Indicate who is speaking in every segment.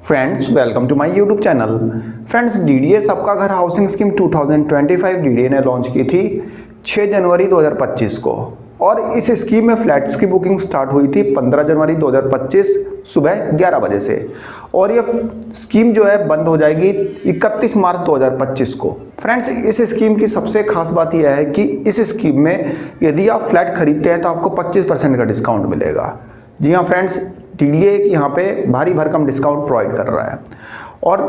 Speaker 1: Friends welcome to my YouTube channel. Friends DDA सबका घर housing scheme 2025 DDA ने launch की थी 6 जनवरी 2025 को और इस स्कीम में फ्लैट्स की बुकिंग स्टार्ट हुई थी 15 जनवरी 2025 सुबह 11 बजे से और ये स्कीम जो है बंद हो जाएगी 31 मार्च 2025 को। फ्रेंड्स इस स्कीम की सबसे खास बात यह है कि इस स्कीम में यदि आप फ्लैट खरीदते हैं तो आपको 25% का डिस्काउंट मिलेगा। जी हाँ फ्रेंड्स, डीडीए यहाँ पे भारी भरकम डिस्काउंट प्रोवाइड कर रहा है और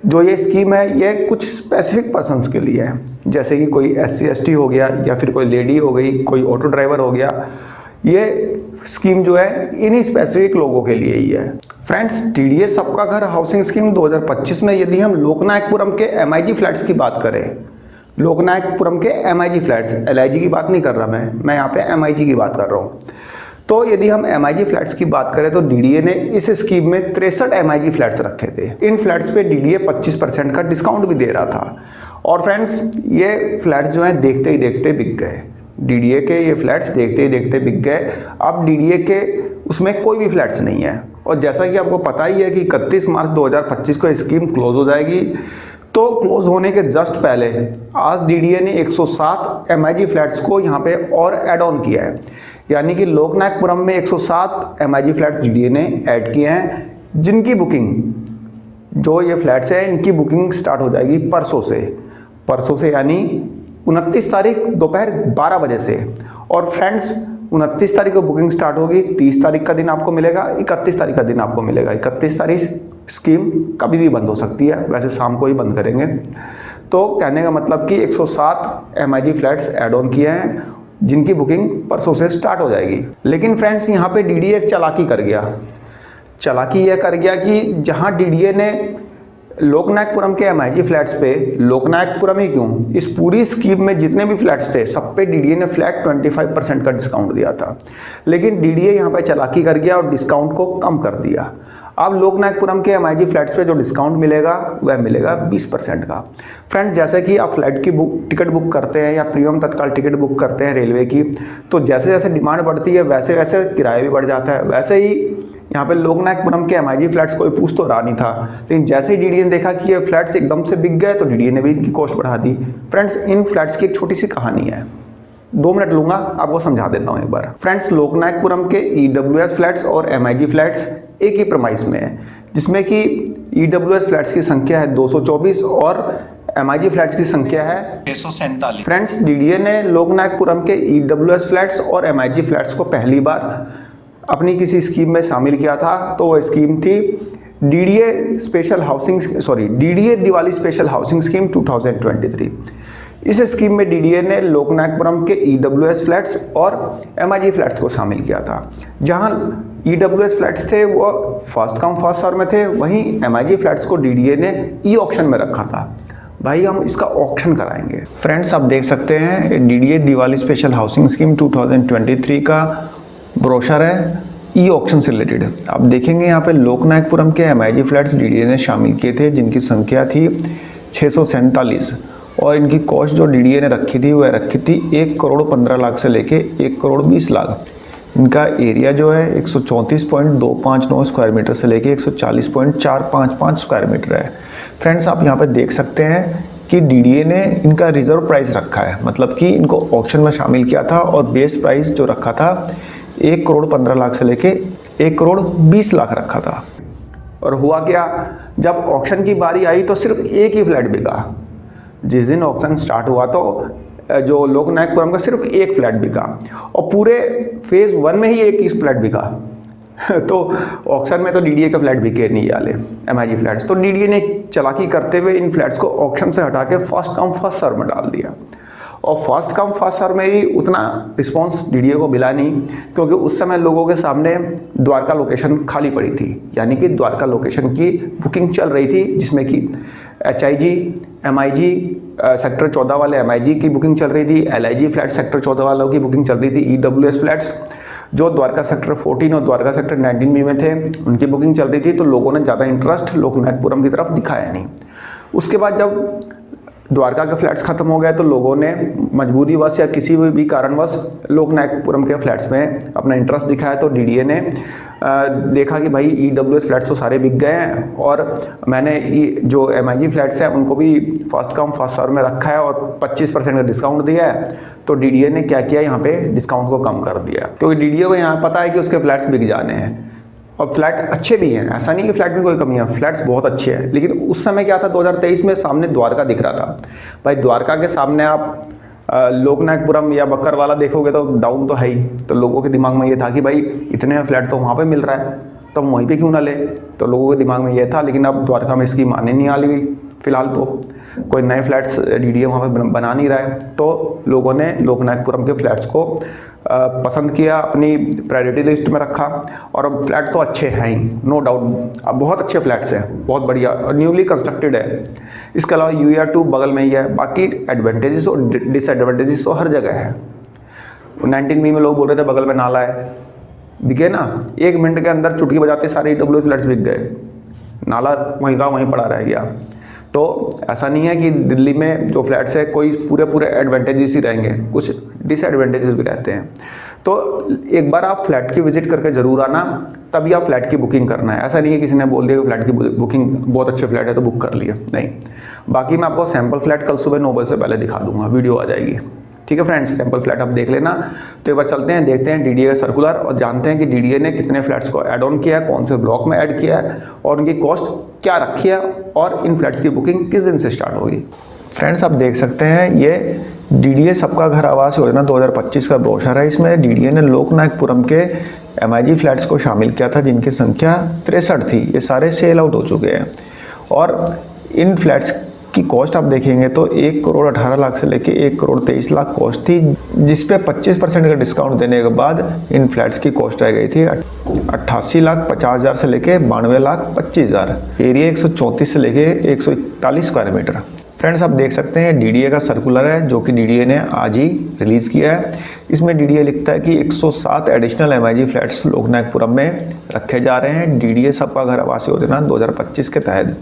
Speaker 1: जो ये स्कीम है ये कुछ स्पेसिफिक पर्सन्स के लिए है, जैसे कि कोई SC ST हो गया या फिर कोई लेडी हो गई, कोई ऑटो ड्राइवर हो गया। ये स्कीम जो है इन्हीं स्पेसिफिक लोगों के लिए ही है। फ्रेंड्स डीडीए सबका घर हाउसिंग स्कीम 2025 में यदि हम लोकनायकपुरम के MIG फ्लैट्स की बात करें, लोकनायकपुरम के MIG फ्लैट्स, LIG की बात नहीं कर रहा मैं यहाँ पे MIG की बात कर रहा हूँ। तो यदि हम MIG फ्लैट्स की बात करें तो डीडीए ने इस स्कीम में 63 MIG फ्लैट्स रखे थे। इन फ्लैट्स पे डीडीए 25% का डिस्काउंट भी दे रहा था और फ्रेंड्स ये फ्लैट्स जो हैं देखते ही देखते बिक गए। डीडीए के ये फ्लैट्स देखते ही देखते बिक गए। अब डीडीए के उसमें कोई भी फ्लैट्स नहीं है और जैसा कि आपको पता ही है कि 31 मार्च 2025 को स्कीम क्लोज हो जाएगी। तो क्लोज होने के जस्ट पहले आज डीडीए ने 107 MIG फ्लैट्स को यहाँ पे और ऐड ऑन किया है, यानी कि लोकनायकपुरम में 107 MIG फ्लैट्स डीडीए ने ऐड किए हैं, जिनकी बुकिंग जो ये फ्लैट्स हैं इनकी बुकिंग स्टार्ट हो जाएगी परसों से यानी 29 तारीख दोपहर 12 बजे से। और फ्रेंड्स 29 तारीख को बुकिंग स्टार्ट होगी, 30 तारीख का दिन आपको मिलेगा, 31 तारीख का दिन आपको मिलेगा। 31 तारीख स्कीम कभी भी बंद हो सकती है, वैसे शाम को ही बंद करेंगे। तो कहने का मतलब कि 107 MIG फ्लैट्स ऐड ऑन किए हैं जिनकी बुकिंग परसों से स्टार्ट हो जाएगी। लेकिन फ्रेंड्स यहाँ पे डीडीए एक चालाकी कर गया। चालाकी यह कर गया कि जहाँ डीडीए ने लोकनायकपुरम के MIG फ्लैट्स पे, लोकनायकपुरम ही क्यों, इस पूरी स्कीम में जितने भी फ्लैट्स थे सब पे डीडीए ने फ्लैट 25% का डिस्काउंट दिया था। लेकिन डीडीए यहाँ पे चालाकी कर गया और डिस्काउंट को कम कर दिया। अब लोकनायकपुरम के MIG फ्लैट्स पे जो डिस्काउंट मिलेगा वह मिलेगा 20% का। फ्रेंड्स जैसे कि आप फ्लाइट की टिकट बुक करते हैं या प्रीमियम तत्काल टिकट बुक करते हैं रेलवे की, तो जैसे जैसे डिमांड बढ़ती है वैसे वैसे किराया भी बढ़ जाता है। वैसे ही यहाँ पे लोकनायकपुरम के MIG फ्लैट्स कोई पूछ तो रहा नहीं था, लेकिन जैसे ही डीडीए ने देखा कि ये फ्लैट्स एकदम से बिक गए तो डीडीए ने भी इनकी कॉस्ट बढ़ा दी। फ्रेंड्स इन फ्लैट्स की एक छोटी सी कहानी है, 2 मिनट लूंगा आपको समझा देता हूँ एक बार। फ्रेंड्स लोकनायकपुरम के EWS फ्लैट्स और MIG फ्लैट्स एक ही प्रमाइस में है, जिसमें कि EWS फ्लैट्स की संख्या है 224 और MIG फ्लैट्स की संख्या है 647। फ्रेंड्स डीडीए ने लोकनायकपुरम के EWS फ्लैट्स और MIG फ्लैट्स को पहली बार अपनी किसी स्कीम में शामिल किया था, तो वह स्कीम थी DDA Diwali special housing scheme 2023। इस स्कीम में डीडीए ने लोकनायकपुरम के EWS फ्लैट्स और MIG फ्लैट्स को शामिल किया था। जहां EWS फ्लैट्स थे वो फर्स्ट कम फर्स्ट सर्व में थे, वहीं MIG फ्लैट्स को डीडीए ने ई ऑक्शन में रखा था। भाई हम इसका ऑक्शन कराएंगे। फ्रेंड्स आप देख सकते हैं DDA Diwali special housing scheme 2023 का ब्रोशर है ई ऑक्शन से रिलेटेड। आप देखेंगे यहाँ पे लोकनायकपुरम के MIG फ्लैट्स डीडीए ने शामिल किए थे, जिनकी संख्या थी 647 और इनकी कॉस्ट जो डीडीए ने रखी थी वह रखी थी 1 करोड़ 15 लाख से लेके 1 करोड़ 20 लाख। इनका एरिया जो है 134.259 स्क्वायर मीटर से लेके 140.455 स्क्वायर मीटर है। फ्रेंड्स आप यहाँ पे देख सकते हैं कि डीडीए ने इनका रिजर्व प्राइस रखा है, मतलब कि इनको ऑक्शन में शामिल किया था और बेस प्राइस जो रखा था 1 करोड़ 15 लाख से लेके 1 करोड़ 20 लाख रखा था। और हुआ क्या, जब ऑक्शन की बारी आई तो सिर्फ एक ही फ्लैट बिका। जिस दिन ऑक्शन स्टार्ट हुआ तो जो लोकनायकपुरम का सिर्फ एक फ्लैट बिका और पूरे फेज 1 में ही एक ही फ्लैट बिका। तो ऑक्शन में तो डीडीए के फ्लैट बिके नहीं वाले MIG फ्लैट्स, तो डीडीए ने चालाकी करते हुए इन फ्लैट्स को ऑक्शन से हटा के फर्स्ट कम फर्स्ट सर्व में डाल दिया। और फर्स्ट कम फर्स्ट सर्व में ही उतना रिस्पांस डीडीए को मिला नहीं, क्योंकि उस समय लोगों के सामने द्वारका लोकेशन खाली पड़ी थी, यानी कि द्वारका लोकेशन की बुकिंग चल रही थी, जिसमें कि HIG MIG सेक्टर 14 वाले MIG की बुकिंग चल रही थी, LIG फ्लैट सेक्टर 14 वालों की बुकिंग चल रही थी, EWS फ्लैट्स जो द्वारका सेक्टर 14 और द्वारका सेक्टर 19 में थे उनकी बुकिंग चल रही थी। तो लोगों ने ज़्यादा इंटरेस्ट लोकनायकपुरम की तरफ दिखाया नहीं। उसके बाद जब द्वारका के फ्लैट्स खत्म हो गए तो लोगों ने मजबूरीवश या किसी भी कारणवश लोकनायकपुरम के फ्लैट्स में अपना इंटरेस्ट दिखाया। तो डीडीए ने देखा कि भाई ईडब्ल्यूएस फ्लैट्स तो सारे बिक गए हैं और मैंने जो एमआईजी फ्लैट्स हैं उनको भी फर्स्ट कम फर्स्ट सर्व में रखा है और 25% का डिस्काउंट दिया है। तो डीडीए ने क्या किया, यहाँ पे डिस्काउंट को कम कर दिया, क्योंकि डीडीए को यहाँ पता है कि उसके फ्लैट्स बिक जाने हैं और फ्लैट अच्छे भी हैं। ऐसा नहीं कि फ्लैट में कोई कमी है, फ्लैट्स बहुत अच्छे हैं। लेकिन उस समय क्या था, 2023 में सामने द्वारका दिख रहा था। भाई द्वारका के सामने आप लोकनायकपुरम या बक्करवाला देखोगे तो डाउन तो है ही। तो लोगों के दिमाग में ये था कि भाई इतने फ्लैट तो वहाँ पे मिल रहा है तो हम वहीं पे क्यों ना ले। तो लोगों के दिमाग में ये था। लेकिन अब द्वारका में इसकी माने नहीं आ रही फिलहाल, तो कोई नए फ्लैट्स डीडीए वहाँ पे बना नहीं रहा है। तो लोगों ने लोकनायकपुरम के फ्लैट्स को पसंद किया, अपनी प्रायोरिटी लिस्ट में रखा। और अब फ्लैट तो अच्छे हैं ही, नो डाउट, अब बहुत अच्छे फ्लैट्स हैं, बहुत बढ़िया और न्यूली कंस्ट्रक्टेड है। इसके अलावा UR2 बगल में ही है। बाकी एडवांटेजेस और डिसएडवांटेजेस तो हर जगह है। 19B में लोग बोल रहे थे बगल में नाला है, बिके ना, 1 मिनट के अंदर चुटकी बजाते सारे ईडब्ल्यूएस फ्लैट्स बिक गए, नाला वहीं का वहीं पड़ा रह गया। तो ऐसा नहीं है कि दिल्ली में जो फ्लैट्स है कोई पूरे एडवांटेजेस ही रहेंगे, कुछ डिसएडवांटेजेस भी रहते हैं। तो एक बार आप फ्लैट की विजिट करके ज़रूर आना, तभी आप फ्लैट की बुकिंग करना है। ऐसा नहीं है किसी ने बोल दिया कि फ्लैट की बुकिंग बहुत अच्छे फ्लैट है तो बुक कर लिया, नहीं। बाकी मैं आपको सैम्पल फ्लैट कल सुबह 9 बजे से पहले दिखा दूंगा, वीडियो आ जाएगी, ठीक है फ्रेंड्स। सैम्पल फ्लैट आप देख लेना। तो एक बार चलते हैं, देखते हैं डीडीए का सर्कुलर और जानते हैं कि डीडीए ने कितने फ्लैट्स को ऐड ऑन किया है, कौन से ब्लॉक में ऐड किया है और उनकी कॉस्ट क्या रखी है और इन फ्लैट्स की बुकिंग किस दिन से स्टार्ट होगी। फ्रेंड्स आप देख सकते हैं ये डीडीए सबका घर आवास योजना 2025 का ब्रोशर है। इसमें डीडीए ने लोकनायकपुरम के एमआईजी फ्लैट्स को शामिल किया था जिनकी संख्या 63 थी। ये सारे सेल आउट हो चुके हैं और इन फ्लैट्स की कॉस्ट आप देखेंगे तो 1,18,00,000 से लेके 1,23,00,000 कॉस्ट थी, जिसपे 25% का डिस्काउंट देने के बाद इन फ्लैट्स की कॉस्ट रह गई थी 88,50,000 से लेके 92,25,000। एरिया 134 से लेके 141 स्क्वायर मीटर। फ्रेंड्स आप देख सकते हैं डीडीए का सर्कुलर है जो कि डीडीए ने आज ही रिलीज़ किया है। इसमें डीडीए लिखता है कि 107 एडिशनल एमआईजी फ्लैट्स लोकनायकपुरम में रखे जा रहे हैं डीडीए सबका घर आवास योजना 2025 के तहत,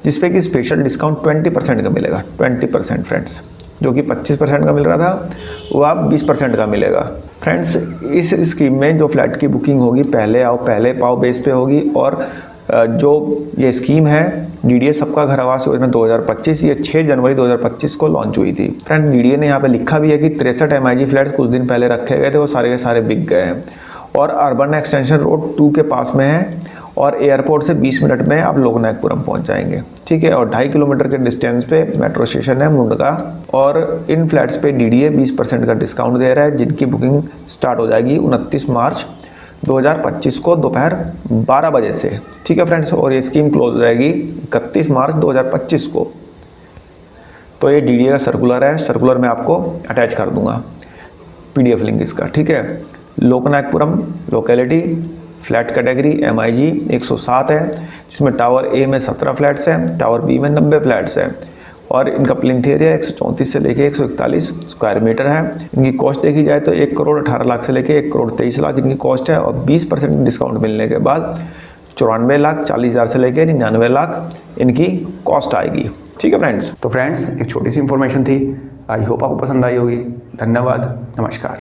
Speaker 1: जिसपे कि स्पेशल डिस्काउंट 20% का मिलेगा। 20% फ्रेंड्स, जो कि 25% का मिल रहा था वो अब 20% का मिलेगा। फ्रेंड्स इस स्कीम में जो फ्लैट की बुकिंग होगी पहले आओ पहले पाओ बेस पे होगी और जो ये स्कीम है डीडीए सबका घर आवास योजना 2025, ये 6 जनवरी 2025 को लॉन्च हुई थी। फ्रेंड्स डीडीए ने यहाँ पे लिखा भी है कि 63 एमआईजी फ्लैट्स कुछ दिन पहले रखे गए थे, वो सारे के सारे बिक गए हैं और अर्बन एक्सटेंशन रोड 2 के पास में है और एयरपोर्ट से 20 मिनट में आप लोकनायकपुरम पहुंच जाएंगे, ठीक है। और 2.5 किलोमीटर के डिस्टेंस पे मेट्रो स्टेशन है मुंडका और इन फ्लैट्स पे डीडीए 20% का डिस्काउंट दे रहा है, जिनकी बुकिंग स्टार्ट हो जाएगी 29 मार्च 2025 को दोपहर 12 बजे से, ठीक है फ्रेंड्स। और ये स्कीम क्लोज हो जाएगी 31 मार्च 2025 को। तो ये डीडीए का सर्कुलर है, सर्कुलर में आपको अटैच कर दूंगा PDF लिंक इसका, ठीक है। Loknayakpuram locality flat category MIG 107 है, जिसमें टावर A में 17 फ्लैट्स हैं, टावर B में 90 फ्लैट्स हैं और इनका प्लिंथ एरिया 134 से लेके 141 स्क्वायर मीटर है। इनकी कॉस्ट देखी जाए तो 1,18,00,000 से लेके 1,23,00,000 इनकी कॉस्ट है और 20% डिस्काउंट मिलने के बाद 94,40,000 से लेके 99,00,000 इनकी कॉस्ट आएगी, ठीक है फ्रेंड्स। तो फ्रेंड्स एक छोटी सी इन्फॉर्मेशन थी, आई होप आपको पसंद आई होगी। धन्यवाद, नमस्कार।